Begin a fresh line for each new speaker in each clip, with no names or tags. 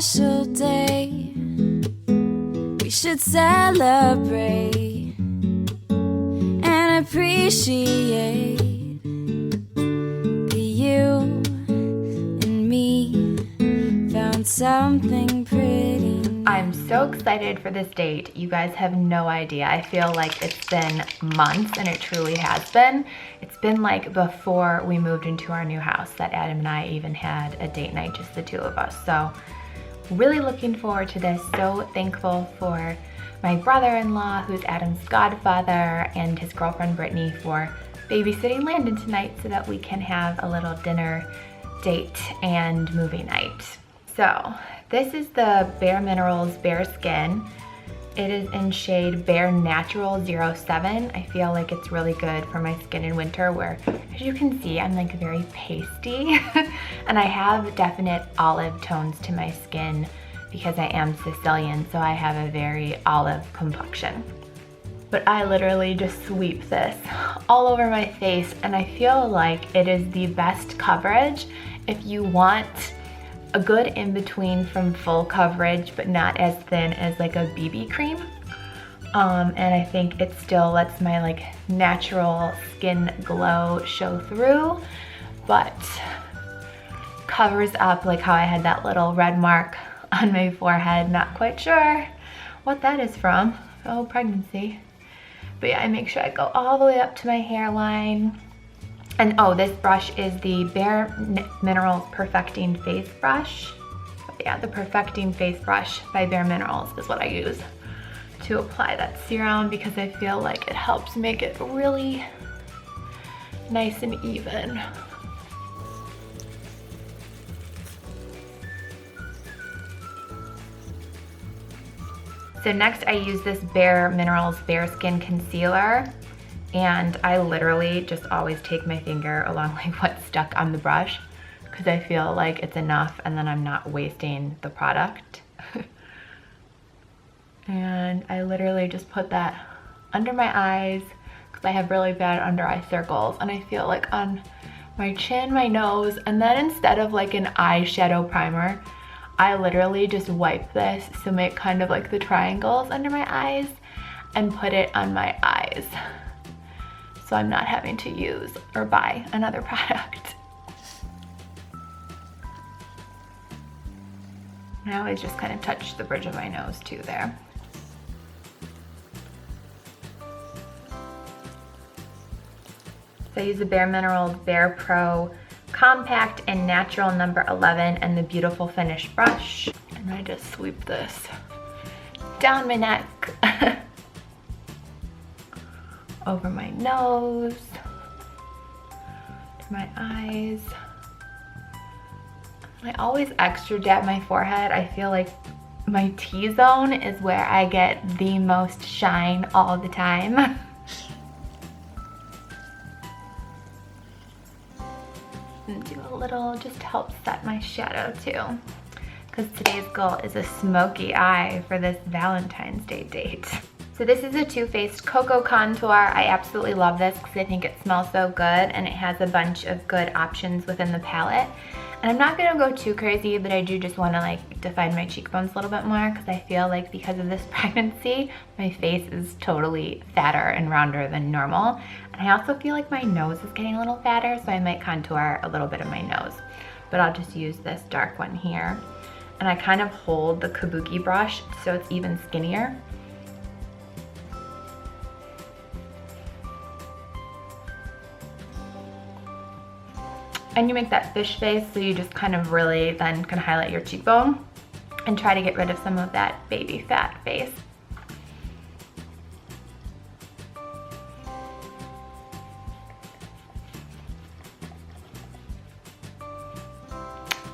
special day. We should celebrate and appreciate that you and me found something pretty.
I'm so excited for this date. You guys have no idea. I feel like it's been months, and it truly has been. It's been like before we moved into our new house that Adam and I even had a date night, just the two of us. So really looking forward to this. So thankful for my brother-in-law, who's Adam's godfather, and his girlfriend Brittany for babysitting Landon tonight so that we can have a little dinner date and movie night. So this is the Bareminerals Bearskin. It is in shade Bare Natural 07. I feel like it's really good for my skin in winter, where, as you can see, I'm like very pasty and I have definite olive tones to my skin because I am Sicilian, so I have a very olive complexion. But I literally just sweep this all over my face, and I feel like it is the best coverage if you want a good in-between from full coverage, but not as thin as like a BB cream. And I think it still lets my like natural skin glow show through, but covers up like how I had that little red mark on my forehead. Not quite sure what that is from. Oh, pregnancy. But yeah, I make sure I go all the way up to my hairline. And oh, this brush is the Bareminerals Perfecting Face Brush. Yeah, the Perfecting Face Brush by Bareminerals is what I use to apply that serum, because I feel like it helps make it really nice and even. So next I use this Bareminerals Bearskin Concealer. And I literally just always take my finger along like what's stuck on the brush, because I feel like it's enough and then I'm not wasting the product. And I literally just put that under my eyes because I have really bad under eye circles, and I feel like on my chin, my nose, and then instead of like an eyeshadow primer, I literally just wipe this to make kind of like the triangles under my eyes and put it on my eyes, so I'm not having to use or buy another product. I always just kind of touch the bridge of my nose too there. So I use the Bareminerals Bare Pro Compact and Natural number 11 and the Beautiful Finish brush. And I just sweep this down my neck. Over my nose, to my eyes. I always extra dab my forehead. I feel like my T-zone is where I get the most shine all the time. And do a little, just to help set my shadow too, because today's goal is a smoky eye for this Valentine's Day date. So this is a Too Faced Cocoa Contour. I absolutely love this because I think it smells so good, and it has a bunch of good options within the palette. And I'm not gonna go too crazy, but I do just wanna like define my cheekbones a little bit more, because I feel like because of this pregnancy, my face is totally fatter and rounder than normal. And I also feel like my nose is getting a little fatter, so I might contour a little bit of my nose. But I'll just use this dark one here. And I kind of hold the kabuki brush so it's even skinnier. And you make that fish face, so you just kind of really then can highlight your cheekbone and try to get rid of some of that baby fat face.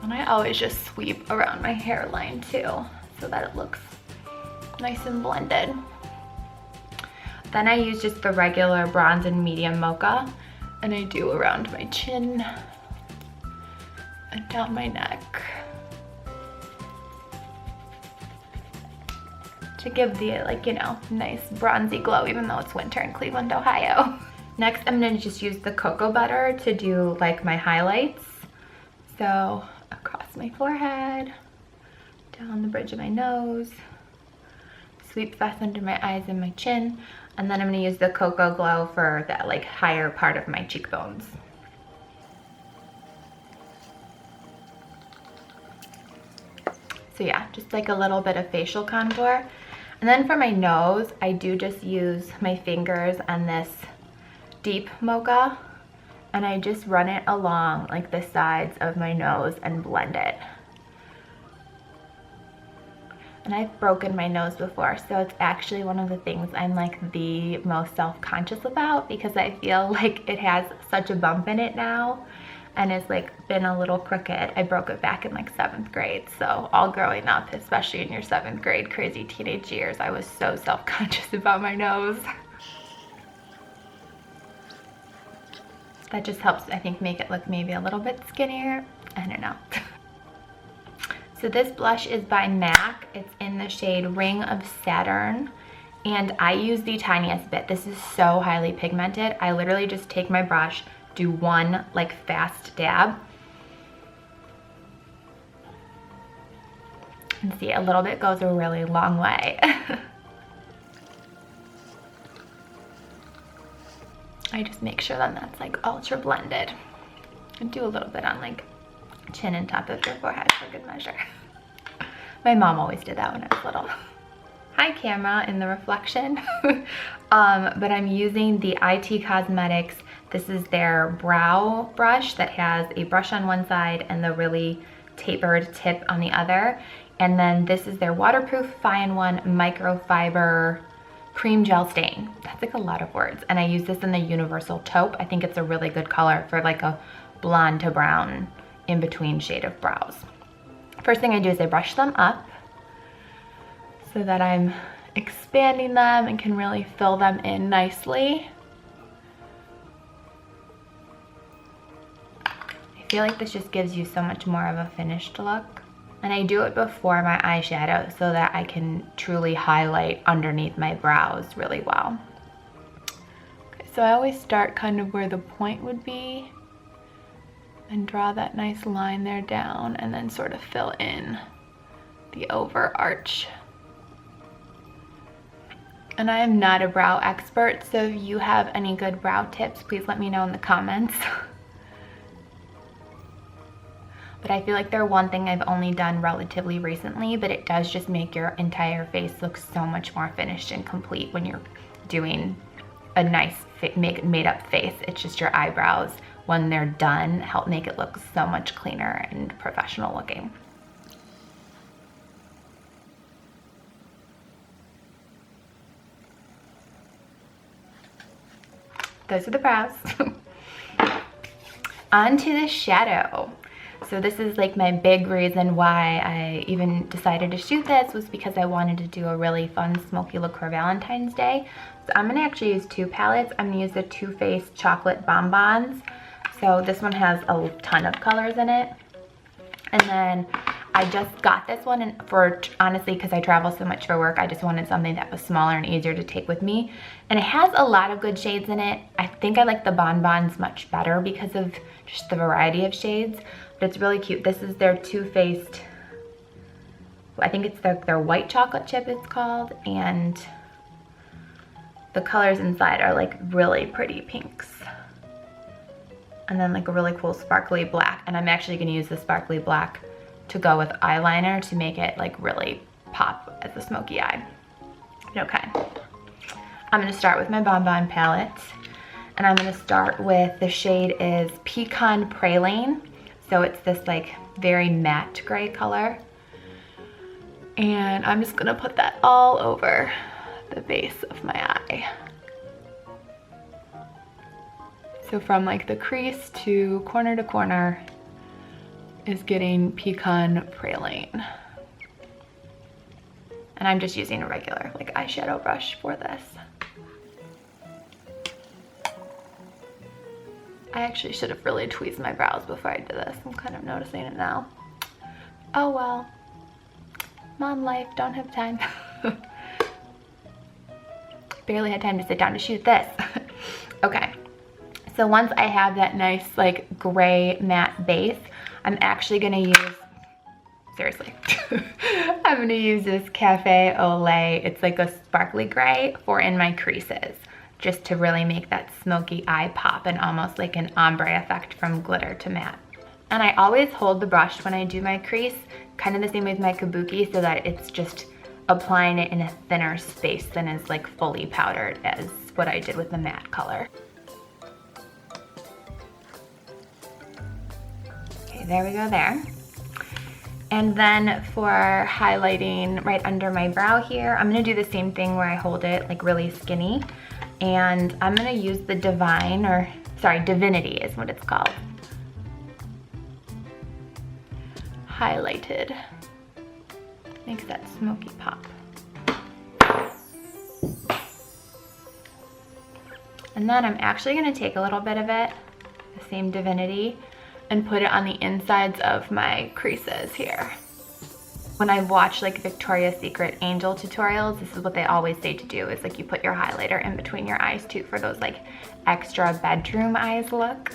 And I always just sweep around my hairline too, so that it looks nice and blended. Then I use just the regular bronze and medium mocha, and I do around my chin and down my neck to give the, like, you know, nice bronzy glow, even though it's winter in Cleveland, Ohio. Next, I'm gonna just use the cocoa butter to do like my highlights. So across my forehead, down the bridge of my nose, sweep fast under my eyes and my chin, and then I'm gonna use the Cocoa Glow for that like higher part of my cheekbones. So yeah, just like a little bit of facial contour. And then for my nose, I do just use my fingers on this deep mocha, and I just run it along like the sides of my nose and blend it. And I've broken my nose before, so it's actually one of the things I'm like the most self-conscious about, because I feel like it has such a bump in it now and it's like been a little crooked. I broke it back in like 7th grade, so all growing up, especially in your 7th grade crazy teenage years, I was so self-conscious about my nose. That just helps, I think, make it look maybe a little bit skinnier. I don't know. So this blush is by MAC. It's in the shade Ring of Saturn, and I use the tiniest bit. This is so highly pigmented. I literally just take my brush, do one like fast dab, and see, a little bit goes a really long way. I just make sure then that's like ultra blended, and do a little bit on like chin and top of your forehead for good measure. My mom always did that when I was little. Hi camera in the reflection. But I'm using the IT Cosmetics. This is their brow brush that has a brush on one side and the really tapered tip on the other. And then this is their waterproof 5-in-1 microfiber cream gel stain. That's like a lot of words. And I use this in the Universal Taupe. I think it's a really good color for like a blonde to brown in between shade of brows. First thing I do is I brush them up so that I'm expanding them and can really fill them in nicely. I feel like this just gives you so much more of a finished look. And I do it before my eyeshadow so that I can truly highlight underneath my brows really well. Okay, so I always start kind of where the point would be and draw that nice line there down, and then sort of fill in the overarch. And I am not a brow expert, so if you have any good brow tips, please let me know in the comments. But I feel like they're one thing I've only done relatively recently, but it does just make your entire face look so much more finished and complete when you're doing a nice made up face. It's just your eyebrows, when they're done, help make it look so much cleaner and professional looking. Those are the brows. On to the shadow. So this is like my big reason why I even decided to shoot this, was because I wanted to do a really fun smoky look for Valentine's Day. So I'm gonna actually use 2 palettes. I'm gonna use the Too Faced Chocolate Bonbons. So this one has a ton of colors in it. And then I just got this one, and for honestly, because I travel so much for work, I just wanted something that was smaller and easier to take with me. And it has a lot of good shades in it. I think I like the Bonbons much better because of just the variety of shades, but it's really cute. This is their Too Faced, I think it's their white chocolate chip it's called, and the colors inside are like really pretty pinks. And then like a really cool sparkly black, and I'm actually gonna use the sparkly black to go with eyeliner to make it like really pop as a smoky eye. Okay, I'm gonna start with my Bonbon palette, and I'm gonna start with, the shade is Pecan Praline. So it's this like very matte gray color. And I'm just gonna put that all over the base of my eye. So from like the crease to corner is getting Pecan Praline. And I'm just using a regular like eyeshadow brush for this. I actually should have really tweezed my brows before I did this. I'm kind of noticing it now. Oh well. Mom life, don't have time. Barely had time to sit down to shoot this. Okay. So once I have that nice like gray matte base, I'm actually gonna use seriously. I'm gonna use this Cafe au lait. It's like a sparkly gray for in my creases, just to really make that smoky eye pop and almost like an ombre effect from glitter to matte. And I always hold the brush when I do my crease, kind of the same with my kabuki, so that it's just applying it in a thinner space than is like fully powdered as what I did with the matte color. Okay, there we go there. And then for highlighting right under my brow here, I'm gonna do the same thing where I hold it like really skinny. And I'm gonna use the Divinity is what it's called. Highlighted. Makes that smoky pop. And then I'm actually gonna take a little bit of it, the same Divinity, and put it on the insides of my creases here. When I watch like Victoria's Secret angel tutorials, this is what they always say to do, is like you put your highlighter in between your eyes too for those like extra bedroom eyes look.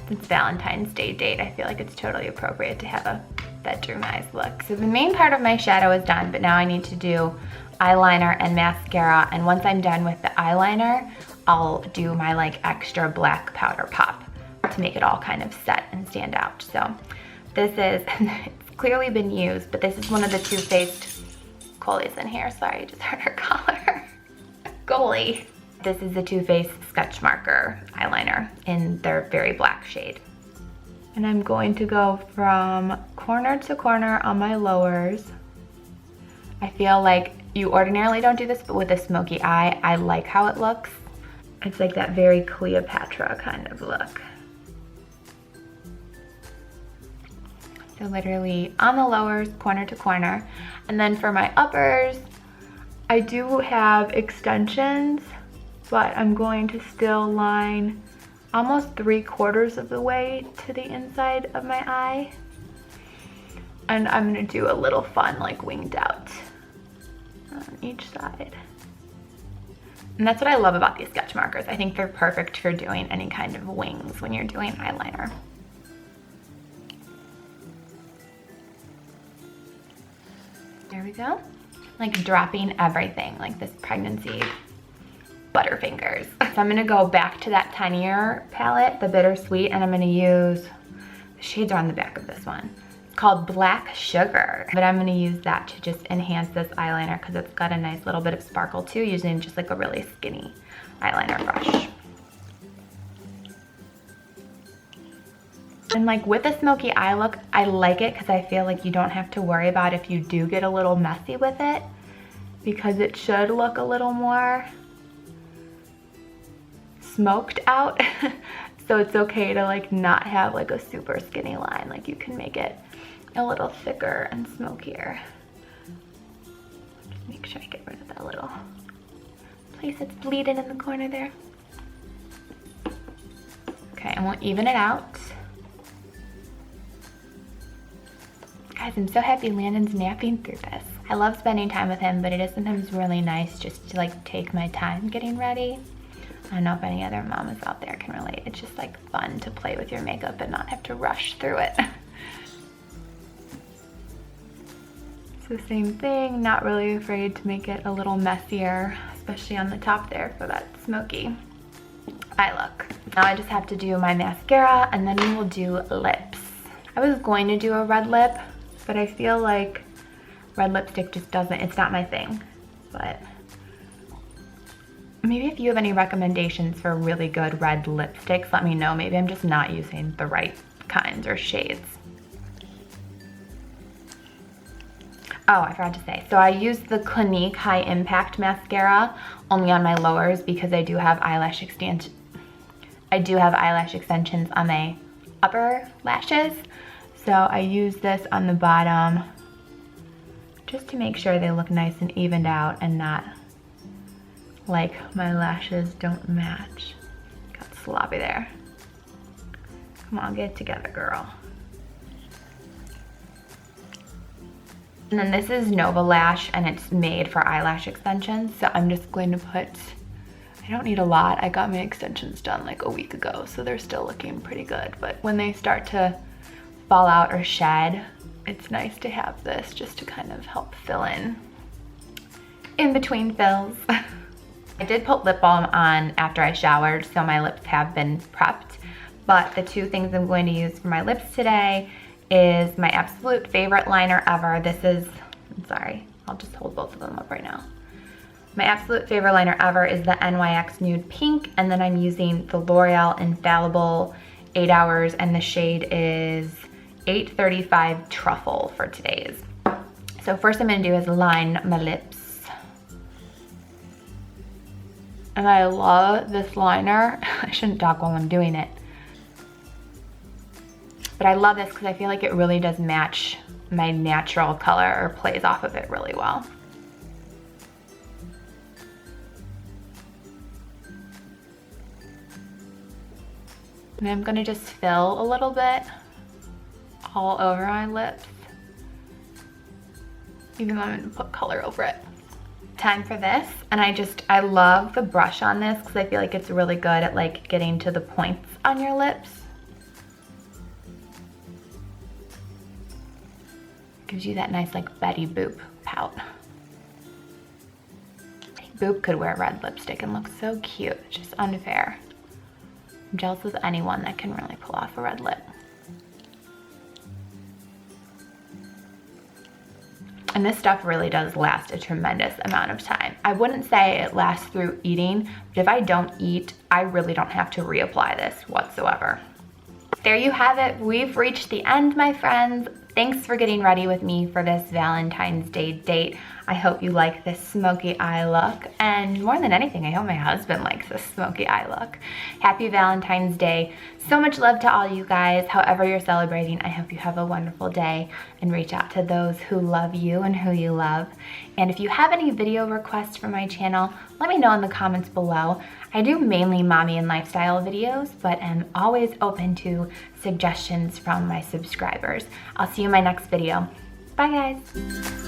It's Valentine's Day date, I feel like it's totally appropriate to have a bedroom eyes look. So the main part of my shadow is done, but now I need to do eyeliner and mascara, and once I'm done with the eyeliner, I'll do my like extra black powder pop to make it all kind of set and stand out. So this is, it's clearly been used, but this is one of the Too Faced, Coley's in here, sorry, I just heard her collar. Goalie. This is the Too Faced Sketch Marker eyeliner in their very black shade. And I'm going to go from corner to corner on my lowers. I feel like you ordinarily don't do this, but with a smoky eye, I like how it looks. It's like that very Cleopatra kind of look. So literally on the lowers, corner to corner. And then for my uppers, I do have extensions, but I'm going to still line almost 3/4 of the way to the inside of my eye. And I'm gonna do a little fun like winged out on each side. And that's what I love about these sketch markers. I think they're perfect for doing any kind of wings when you're doing eyeliner. There we go. Like dropping everything, like this pregnancy Butterfingers. So I'm gonna go back to that tinier palette, the Bittersweet, and I'm gonna use, the shades are on the back of this one. It's called Black Sugar, but I'm gonna use that to just enhance this eyeliner because it's got a nice little bit of sparkle too, using just like a really skinny eyeliner brush. And like with a smoky eye look, I like it because I feel like you don't have to worry about if you do get a little messy with it, because it should look a little more smoked out. So it's okay to like not have like a super skinny line. Like you can make it a little thicker and smokier. Just make sure I get rid of that little place that's bleeding in the corner there. Okay, and we'll even it out. Guys, I'm so happy Landon's napping through this. I love spending time with him, but it is sometimes really nice just to like take my time getting ready. I don't know if any other mamas out there can relate. It's just like fun to play with your makeup and not have to rush through it. So same thing, not really afraid to make it a little messier, especially on the top there for that smoky eye look. Now I just have to do my mascara and then we will do lips. I was going to do a red lip, but I feel like red lipstick just doesn't, it's not my thing. But maybe if you have any recommendations for really good red lipsticks, let me know. Maybe I'm just not using the right kinds or shades. Oh, I forgot to say. So I use the Clinique High Impact Mascara only on my lowers because I do have eyelash extensions on my upper lashes. So I use this on the bottom just to make sure they look nice and evened out and not like my lashes don't match. Got sloppy there. Come on, get it together, girl. And then this is Nova Lash and it's made for eyelash extensions. So I'm just going to put I don't need a lot. I got my extensions done like a week ago, so they're still looking pretty good. But when they start to fall out or shed, it's nice to have this just to kind of help fill in between fills. I did put lip balm on after I showered, so my lips have been prepped. But the two things I'm going to use for my lips today is my absolute favorite liner ever. This is, I'm sorry, I'll just hold both of them up right now. My absolute favorite liner ever is the NYX Nude Pink, and then I'm using the L'Oreal Infallible 8 Hours, and the shade is 835 Truffle for today's. So first I'm gonna do is line my lips. And I love this liner. I shouldn't talk while I'm doing it. But I love this because I feel like it really does match my natural color, or plays off of it really well. And I'm gonna just fill a little bit all over my lips, even though I'm gonna put color over it. Time for this, and I love the brush on this because I feel like it's really good at like getting to the points on your lips. Gives you that nice like Betty Boop pout. I think Boop could wear red lipstick and look so cute. It's just unfair. I'm jealous of anyone that can really pull off a red lip. And this stuff really does last a tremendous amount of time. I wouldn't say it lasts through eating, but if I don't eat, I really don't have to reapply this whatsoever. There you have it. We've reached the end, my friends. Thanks for getting ready with me for this Valentine's Day date. I hope you like this smoky eye look, and more than anything, I hope my husband likes this smoky eye look. Happy Valentine's Day. So much love to all you guys. However you're celebrating, I hope you have a wonderful day, and reach out to those who love you and who you love. And if you have any video requests for my channel, let me know in the comments below. I do mainly mommy and lifestyle videos, but am always open to suggestions from my subscribers. I'll see you in my next video. Bye guys.